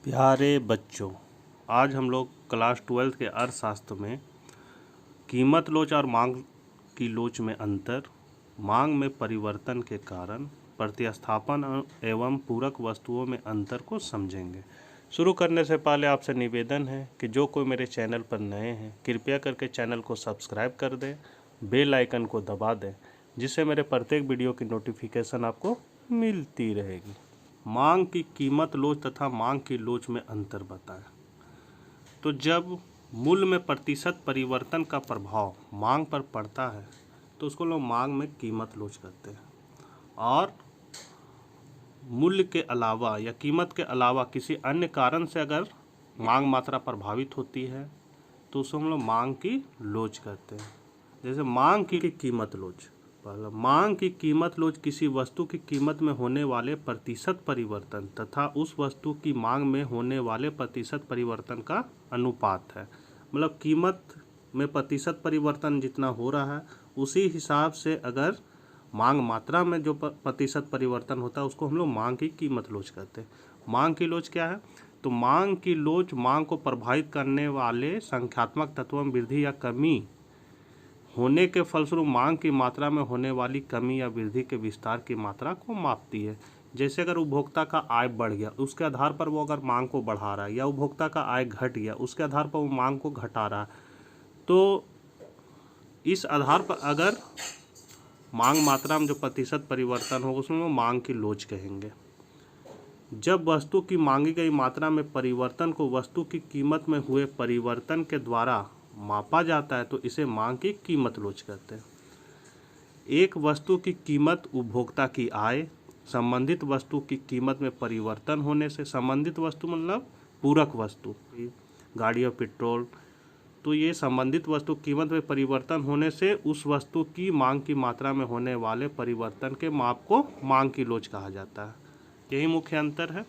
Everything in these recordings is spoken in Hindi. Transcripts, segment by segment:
प्यारे बच्चों, आज हम लोग क्लास 12 के अर्थशास्त्र में कीमत लोच और मांग की लोच में अंतर, मांग में परिवर्तन के कारण, प्रतिस्थापन एवं पूरक वस्तुओं में अंतर को समझेंगे। शुरू करने से पहले आपसे निवेदन है कि जो कोई मेरे चैनल पर नए हैं कृपया करके चैनल को सब्सक्राइब कर दें, बेल आइकन को दबा दें, जिससे मेरे प्रत्येक वीडियो की नोटिफिकेशन आपको मिलती रहेगी। मांग की कीमत लोच तथा मांग की लोच में अंतर बताएं। तो जब मूल्य में प्रतिशत परिवर्तन का प्रभाव मांग पर पड़ता है तो उसको लोग मांग में कीमत लोच करते हैं, और मूल्य के अलावा या कीमत के अलावा किसी अन्य कारण से अगर मांग मात्रा प्रभावित होती है तो उसको हम लोग मांग की लोच करते हैं। जैसे मांग की कीमत लोच, पहला मांग की कीमत लोच किसी वस्तु की कीमत में होने वाले प्रतिशत परिवर्तन तथा उस वस्तु की मांग में होने वाले प्रतिशत परिवर्तन का अनुपात है। मतलब कीमत में प्रतिशत परिवर्तन जितना हो रहा है उसी हिसाब से अगर मांग मात्रा में जो प्रतिशत परिवर्तन होता है उसको हम लोग मांग की कीमत लोच कहते हैं। मांग की लोच क्या है? तो मांग की लोच मांग को प्रभावित करने वाले संख्यात्मक तत्वों में वृद्धि या कमी होने के फलस्वरूप मांग की मात्रा में होने वाली कमी या वृद्धि के विस्तार की मात्रा को मापती है। जैसे अगर उपभोक्ता का आय बढ़ गया उसके आधार पर वो अगर मांग को बढ़ा रहा है, या उपभोक्ता का आय घट गया उसके आधार पर वो मांग को घटा रहा है, तो इस आधार पर अगर मांग मात्रा में जो प्रतिशत परिवर्तन होगा उसमें वो मांग की लोच कहेंगे। जब वस्तु की मांगी गई मात्रा में परिवर्तन को वस्तु की कीमत में हुए परिवर्तन के द्वारा मापा जाता है तो इसे मांग की कीमत लोच कहते हैं। एक वस्तु की कीमत उपभोक्ता की आय, संबंधित वस्तु की कीमत में परिवर्तन होने से, संबंधित वस्तु मतलब पूरक वस्तु, गाड़ी और पेट्रोल, तो ये संबंधित वस्तु कीमत में परिवर्तन होने से उस वस्तु की मांग की मात्रा में होने वाले परिवर्तन के माप को मांग की लोच कहा जाता है। यही मुख्य अंतर है।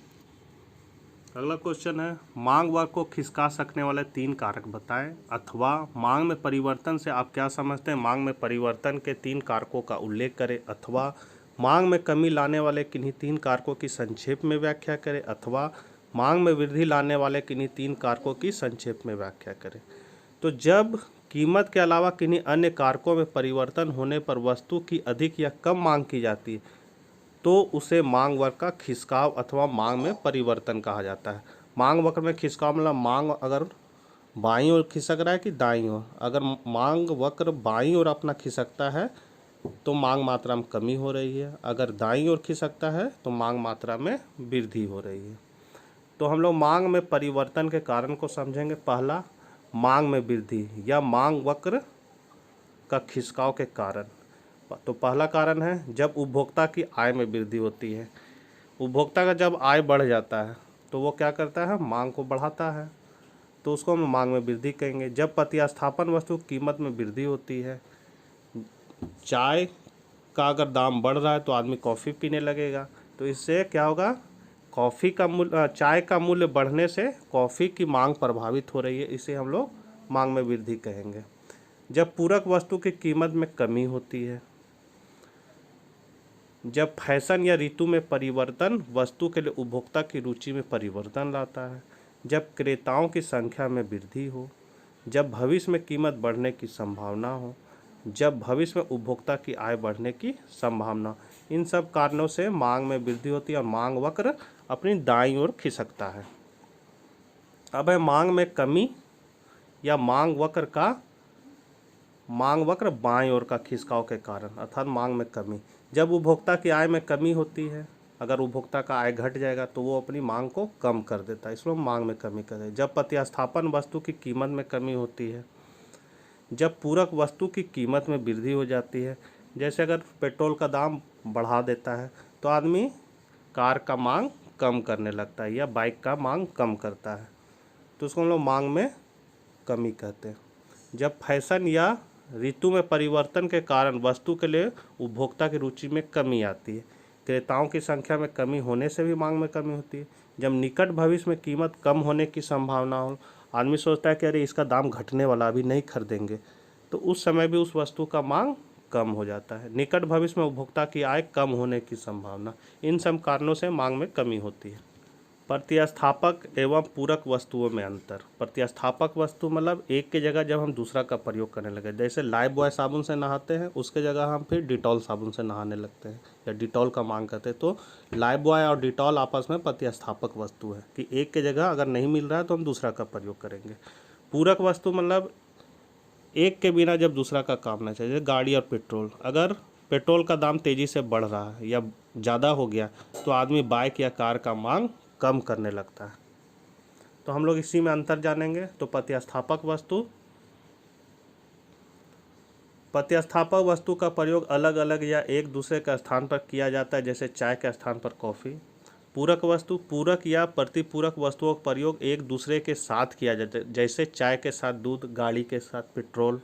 अगला क्वेश्चन है, मांग वर्ग को खिसका सकने वाले 3 कारक बताएं, अथवा मांग में परिवर्तन से आप क्या समझते हैं, मांग में परिवर्तन के 3 कारकों का उल्लेख करें, अथवा मांग में कमी लाने वाले किन्हीं 3 कारकों की संक्षेप में व्याख्या करें, अथवा मांग में वृद्धि लाने वाले किन्हीं 3 कारकों की संक्षेप में व्याख्या करें। तो जब कीमत के अलावा किन्हीं अन्य कारकों में परिवर्तन होने पर वस्तु की अधिक या कम मांग की जाती है तो उसे मांग वक्र का खिसकाव अथवा मांग में परिवर्तन कहा जाता है। मांग वक्र में खिसकाव मतलब मांग अगर बाईं ओर खिसक रहा है कि दाईं ओर, अगर मांग वक्र बाईं ओर अपना खिसकता है तो मांग मात्रा में कमी हो रही है, अगर दाईं ओर खिसकता है तो मांग मात्रा में वृद्धि हो रही है। तो हम लोग मांग में परिवर्तन के कारण को समझेंगे। पहला, मांग में वृद्धि या मांग वक्र का खिसकाव के कारण। तो पहला कारण है जब उपभोक्ता की आय में वृद्धि होती है। उपभोक्ता का जब आय बढ़ जाता है तो वो क्या करता है, मांग को बढ़ाता है, तो उसको हम मांग में वृद्धि कहेंगे। जब प्रतिस्थापन वस्तु कीमत में वृद्धि होती है, चाय का अगर दाम बढ़ रहा है तो आदमी कॉफ़ी पीने लगेगा, तो इससे क्या होगा, कॉफ़ी का मूल्य, चाय का मूल्य बढ़ने से कॉफ़ी की मांग प्रभावित हो रही है, इसे हम लोग मांग में वृद्धि कहेंगे। जब पूरक वस्तु की कीमत में कमी होती है, जब फैशन या ऋतु में परिवर्तन वस्तु के लिए उपभोक्ता की रुचि में परिवर्तन लाता है, जब क्रेताओं की संख्या में वृद्धि हो, जब भविष्य में कीमत बढ़ने की संभावना हो, जब भविष्य में उपभोक्ता की आय बढ़ने की संभावना, इन सब कारणों से मांग में वृद्धि होती है और मांग वक्र अपनी दाईं ओर खिसकता है। अब है मांग में कमी या मांग वक्र बाईं ओर का खिसकाव के कारण, अर्थात मांग में कमी। जब उपभोक्ता की आय में कमी होती है, अगर उपभोक्ता का आय घट जाएगा तो वो अपनी मांग को कम कर देता है, इसलिए मांग में कमी करे। जब प्रतिस्थापन वस्तु की कीमत में कमी होती है, जब पूरक वस्तु की कीमत में वृद्धि हो जाती है, जैसे अगर पेट्रोल का दाम बढ़ा देता है तो आदमी कार का मांग कम करने लगता है या बाइक का मांग कम करता है, तो उसको हम लोग मांग में कमी कहते हैं। जब फैशन या ऋतु में परिवर्तन के कारण वस्तु के लिए उपभोक्ता की रुचि में कमी आती है, क्रेताओं की संख्या में कमी होने से भी मांग में कमी होती है। जब निकट भविष्य में कीमत कम होने की संभावना हो, आदमी सोचता है कि अरे इसका दाम घटने वाला, अभी नहीं खरीदेंगे, तो उस समय भी उस वस्तु का मांग कम हो जाता है। निकट भविष्य में उपभोक्ता की आय कम होने की संभावना, इन सब कारणों से मांग में कमी होती है। प्रतिस्थापक एवं पूरक वस्तुओं में अंतर। प्रतिस्थापक वस्तु मतलब एक की जगह जब हम दूसरा का प्रयोग करने लगे, जैसे लाइफ बॉय साबुन से नहाते हैं उसके जगह हम फिर डिटॉल साबुन से नहाने लगते हैं या डिटॉल का मांग करते हैं, तो लाइफ बॉय और डिटॉल आपस में प्रतिस्थापक वस्तु है कि एक की जगह अगर नहीं मिल रहा है तो हम दूसरा का प्रयोग करेंगे। पूरक वस्तु मतलब एक के बिना जब दूसरा का काम ना चाहिए, गाड़ी और पेट्रोल, अगर पेट्रोल का दाम तेज़ी से बढ़ रहा है या ज़्यादा हो गया तो आदमी बाइक या कार का मांग कम करने लगता है। तो हम लोग इसी में अंतर जानेंगे। तो प्रतिस्थापक वस्तु का प्रयोग अलग अलग या एक दूसरे के स्थान पर किया जाता है, जैसे चाय के स्थान पर कॉफ़ी। पूरक वस्तु पूरक या प्रतिपूरक वस्तुओं का प्रयोग एक दूसरे के साथ किया जाता है, जैसे चाय के साथ दूध, गाड़ी के साथ पेट्रोल।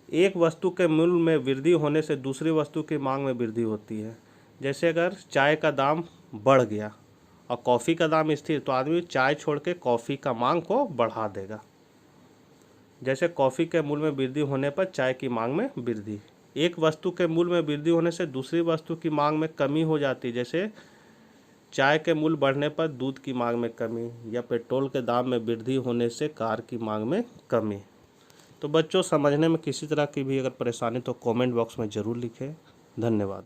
एक वस्तु के मूल्य में वृद्धि होने से दूसरी वस्तु की मांग में वृद्धि होती है, जैसे अगर चाय का दाम बढ़ गया और कॉफ़ी का दाम स्थिर, तो आदमी चाय छोड़ के कॉफ़ी का मांग को बढ़ा देगा। जैसे कॉफ़ी के मूल्य में वृद्धि होने पर चाय की मांग में वृद्धि। एक वस्तु के मूल्य में वृद्धि होने से दूसरी वस्तु की मांग में कमी हो जाती है, जैसे चाय के मूल्य बढ़ने पर दूध की मांग में कमी या पेट्रोल के दाम में वृद्धि होने से कार की मांग में कमी। तो बच्चों, समझने में किसी तरह की भी अगर परेशानी तो कमेंट बॉक्स में ज़रूर लिखें। धन्यवाद।